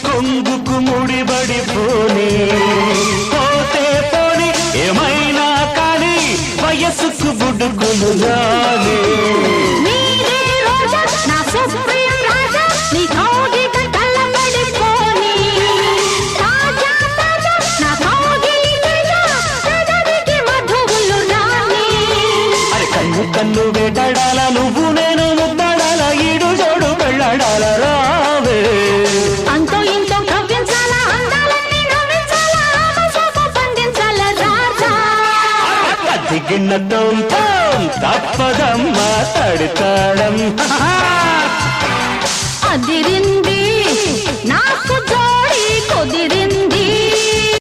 కొంగుకు ముడిబడిపోని పోతే పోని ఏమైనా కానీ వయసుకు బుడుకులు రాని కన్ను వేటాడాల నువ్వు నేను ముద్దాడాల ఈడు జోడు వెళ్ళాడాల రావే అంతో ఇంతో కవ్వించాలా అందాలన్నీ నవ్వించాలా పండించాలా రాజా దిగిన్నతో తప్పదమ్మా తడితాడం అదిరింది నాకు